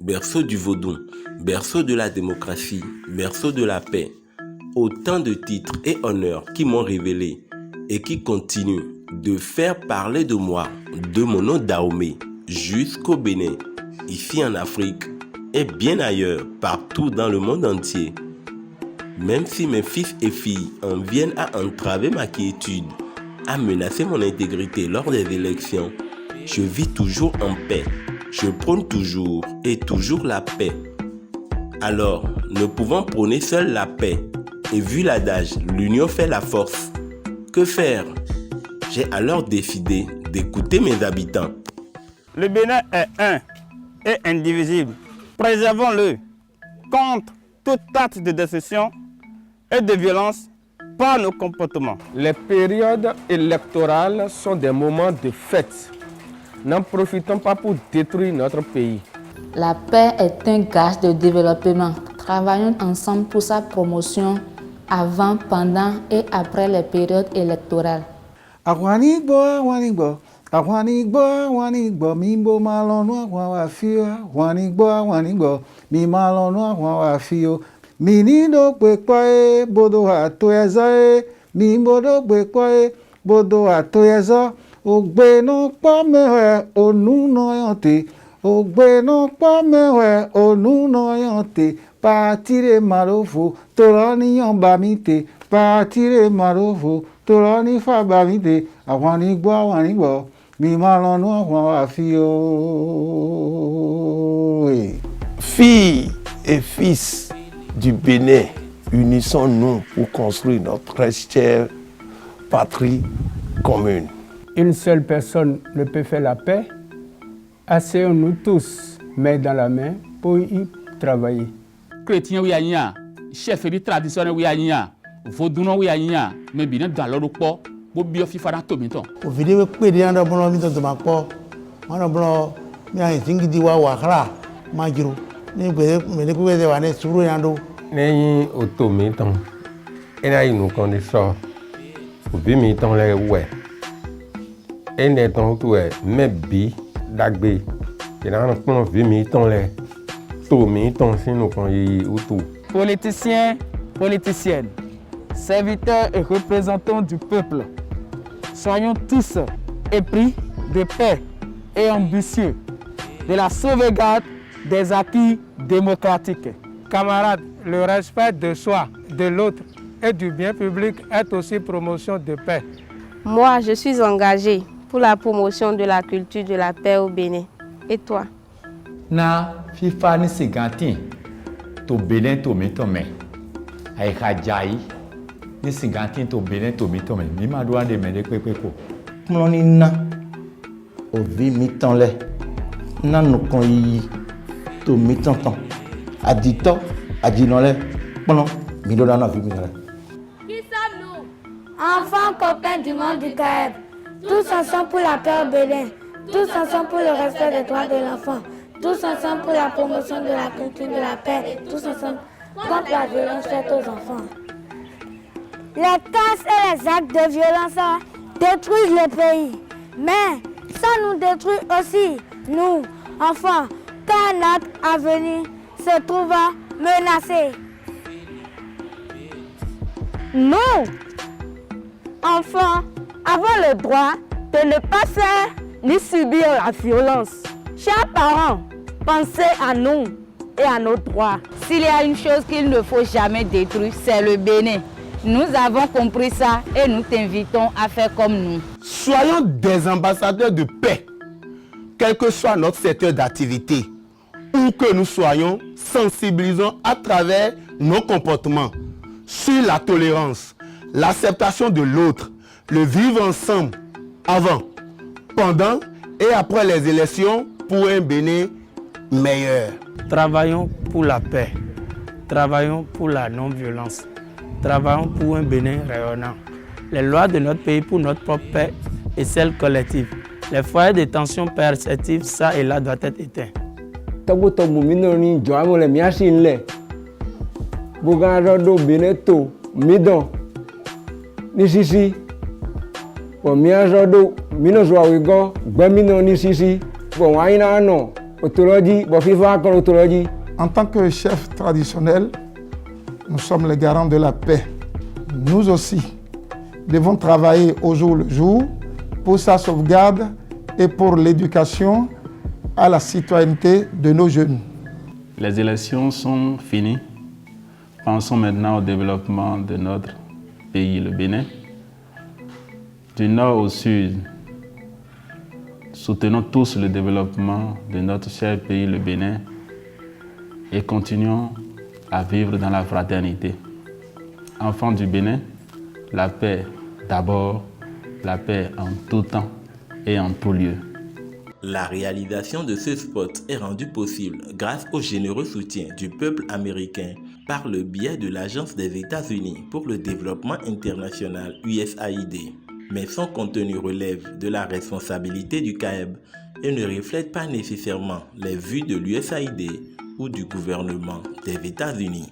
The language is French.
berceau du vaudou, berceau de la démocratie, berceau de la paix. Autant de titres et honneurs qui m'ont révélé et qui continuent de faire parler de moi, de mon nom Dahomey, jusqu'au Bénin, ici en Afrique et bien ailleurs, partout dans le monde entier. Même si mes fils et filles en viennent à entraver ma quiétude, à menacer mon intégrité lors des élections, je vis toujours en paix. Je prône toujours et toujours la paix. Alors, ne pouvant prôner seul la paix, et vu l'adage « l'union fait la force », que faire? J'ai alors décidé d'écouter mes habitants. Le Bénin est un et indivisible. Préservons-le contre toute acte de décision et de violence par nos comportements. Les périodes électorales sont des moments de fête. N'en profitons pas pour détruire notre pays. La paix est un gage de développement. Travaillons ensemble pour sa promotion avant, pendant et après les périodes électorales. Mimbo malonwa wafio, wanigbo, mi malonwa wafio. Minido kwekwae, bodo atoyazae, mimbodo kwekwae, bodo atoyaza. Ogbe no pa mewe, onu no yante. Ogbe no pa mewe, onu no yante. Patire marofo, torani yambamite. Patire marofo, torani fabamite. Awanigbo. Filles et fils du Bénin, unissons-nous pour construire notre très chère patrie commune. Une seule personne ne peut faire la paix. Asseyons-nous tous, main dans la main, pour y travailler. Chrétien oui anya, chef de traditionnel oui anya, vaudounon oui anya, mais bien dans l'ordre pas. Bobio fifa na tomiton. O video pe de anda bono mi to ma ko. Mana bono mi an tingi di wa kra ma jiro. Ni gbe me ni ku de wa ne suru yando. Neyin o tomiton. Ena inu kan de so. O bi mi ton le we. Ene ton tu e me bi dagbe. Ena na pon vi mi ton le. Tomiton sinu kan yi utu. Politiciens, politiciennes, serviteurs et représentants du peuple, soyons tous épris de paix et ambitieux de la sauvegarde des acquis démocratiques. Camarades, le respect de soi, de l'autre et du bien public est aussi promotion de paix. Moi, je suis engagée pour la promotion de la culture de la paix au Bénin. Et toi? Na FIFA ni sigantin to Bénin to mitome. Aika jai ni sigantin to Bénin to mitome. Mi ma doa de mede kwekwe. Mloni na ovi mitanle. Na no kon yi to mitantan. Adito, adinole. Pono, mi do na vi mitanle. Qui sommes-nous? Enfants copains du monde du Caire. Tous ensemble pour la paix au Bénin. Tous ensemble pour le respect des droits de l'enfant. Tous ensemble pour la promotion de la culture de la paix. Tous ensemble contre la violence faite aux enfants. Les casses et les actes de violence détruisent le pays. Mais ça nous détruit aussi, nous, enfants, car notre avenir se trouve menacé. Nous, enfants, avons le droit de ne pas faire ni subir la violence. Chers parents, pensez à nous et à nos droits. S'il y a une chose qu'il ne faut jamais détruire, c'est le Bénin. Nous avons compris ça et nous t'invitons à faire comme nous. Soyons des ambassadeurs de paix, quel que soit notre secteur d'activité. Où que nous soyons, sensibilisons à travers nos comportements sur la tolérance, l'acceptation de l'autre, le vivre ensemble avant, pendant et après les élections pour un Bénin meilleur. Travaillons pour la paix, travaillons pour la non-violence, travaillons pour un Bénin rayonnant. Les lois de notre pays pour notre propre paix et celle collective. Les foyers de tension perceptibles, ça et là, doivent être éteints. Tabutomu minoni joamole miashinle. Bugaro Beneto midon nisisi. Bon miajodo minozwa wigo gbemino nisisi. Bon waina no En tant que chef traditionnel, nous sommes les garants de la paix. Nous aussi devons travailler au jour le jour pour sa sauvegarde et pour l'éducation à la citoyenneté de nos jeunes. Les élections sont finies. Pensons maintenant au développement de notre pays, le Bénin. Du nord au sud, soutenons tous le développement de notre cher pays, le Bénin, et continuons à vivre dans la fraternité. Enfants du Bénin, la paix d'abord, la paix en tout temps et en tout lieu. La réalisation de ce spot est rendue possible grâce au généreux soutien du peuple américain par le biais de l'Agence des États-Unis pour le développement international USAID. Mais son contenu relève de la responsabilité du CAEB et ne reflète pas nécessairement les vues de l'USAID ou du gouvernement des États-Unis.